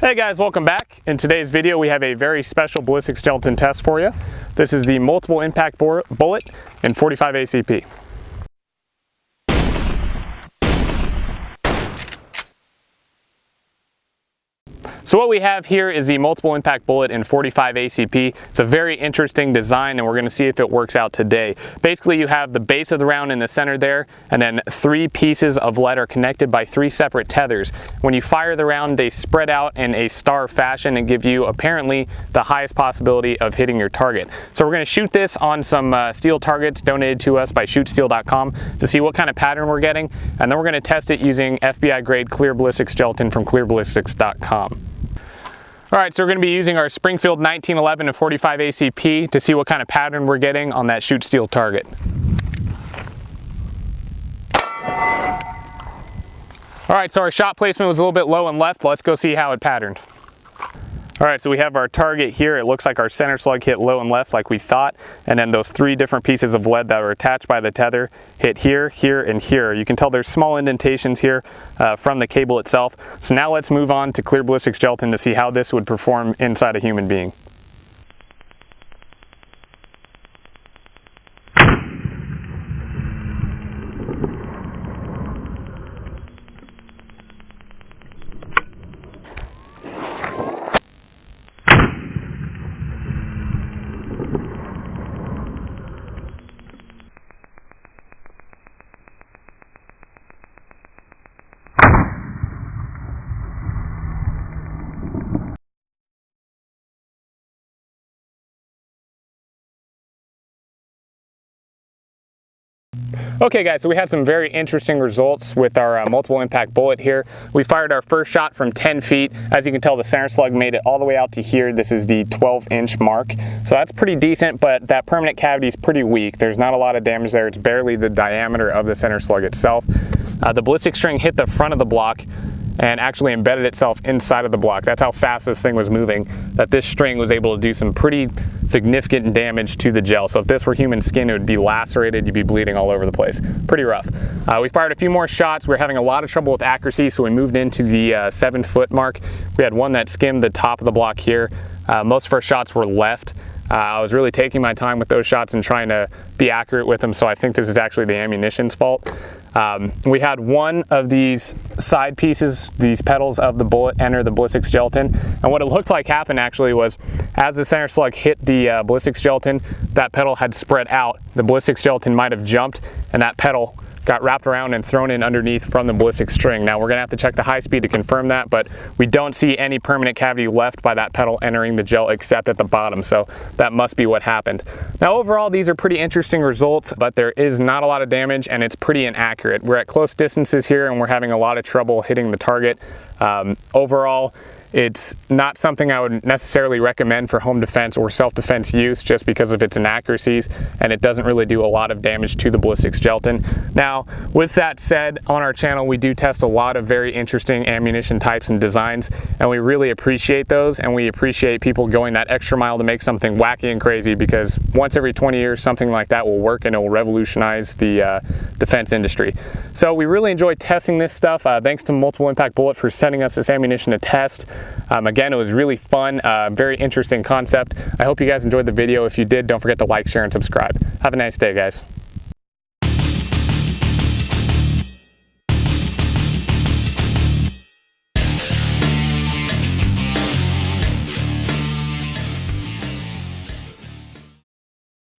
Hey guys, welcome back. In today's video we have a very special ballistic gelatin test for you. This is the multiple impact bullet in 45 ACP. So what we have here is the multiple impact bullet in 45 ACP. It's a very interesting design and we're going to see if it works out today. Basically you have the base of the round in the center there, and then 3 pieces of lead are connected by 3 separate tethers. When you fire the round, they spread out in a star fashion and give you apparently the highest possibility of hitting your target. So we're going to shoot this on some steel targets donated to us by shootsteel.com to see what kind of pattern we're getting, and then we're going to test it using FBI grade clear ballistics gelatin from clearballistics.com. Alright, so we're going to be using our Springfield 1911 and 45 ACP to see what kind of pattern we're getting on that shoot steel target. Alright, so our shot placement was a little bit low and left. Let's go see how it patterned. Alright, so we have our target here. It looks like our center slug hit low and left like we thought, and then those 3 different pieces of lead that were attached by the tether hit here, here, and here. You can tell there's small indentations here from the cable itself. So now let's move on to clear ballistics gelatin to see how this would perform inside a human being. Okay guys, so we had some very interesting results with our multiple impact bullet here. We fired our first shot from 10 feet. As you can tell, the center slug made it all the way out to here. This is the 12-inch mark. So that's pretty decent, but that permanent cavity is pretty weak. There's not a lot of damage there. It's barely the diameter of the center slug itself. The ballistic string hit the front of the block and actually embedded itself inside of the block. That's how fast this thing was moving, that this string was able to do some pretty significant damage to the gel. So if this were human skin, it would be lacerated, you'd be bleeding all over the place. Pretty rough. We fired a few more shots. We were having a lot of trouble with accuracy, so we moved into the 7-foot mark. We had one that skimmed the top of the block here. Most of our shots were left. I was really taking my time with those shots and trying to be accurate with them, so I think this is actually the ammunition's fault. We had one of these side pieces, these petals of the bullet, enter the ballistics gelatin, and what it looked like happened actually was as the center slug hit the ballistics gelatin, that petal had spread out. The ballistics gelatin might have jumped and that petal got wrapped around and thrown in underneath from the ballistic string. Now we're gonna have to check the high speed to confirm that, but we don't see any permanent cavity left by that petal entering the gel except at the bottom, so that must be what happened. Now overall, these are pretty interesting results, but there is not a lot of damage and it's pretty inaccurate. We're at close distances here and we're having a lot of trouble hitting the target. Overall, it's not something I would necessarily recommend for home defense or self-defense use just because of its inaccuracies, and it doesn't really do a lot of damage to the ballistics gelatin. Now, with that said, on our channel we do test a lot of very interesting ammunition types and designs, and we really appreciate those, and we appreciate people going that extra mile to make something wacky and crazy, because once every 20 years something like that will work and it will revolutionize the defense industry. So we really enjoy testing this stuff. Thanks to Multiple Impact Bullet for sending us this ammunition to test. Again, it was really fun, very interesting concept. I hope you guys enjoyed the video. If you did, don't forget to like, share, and subscribe. Have a nice day, guys.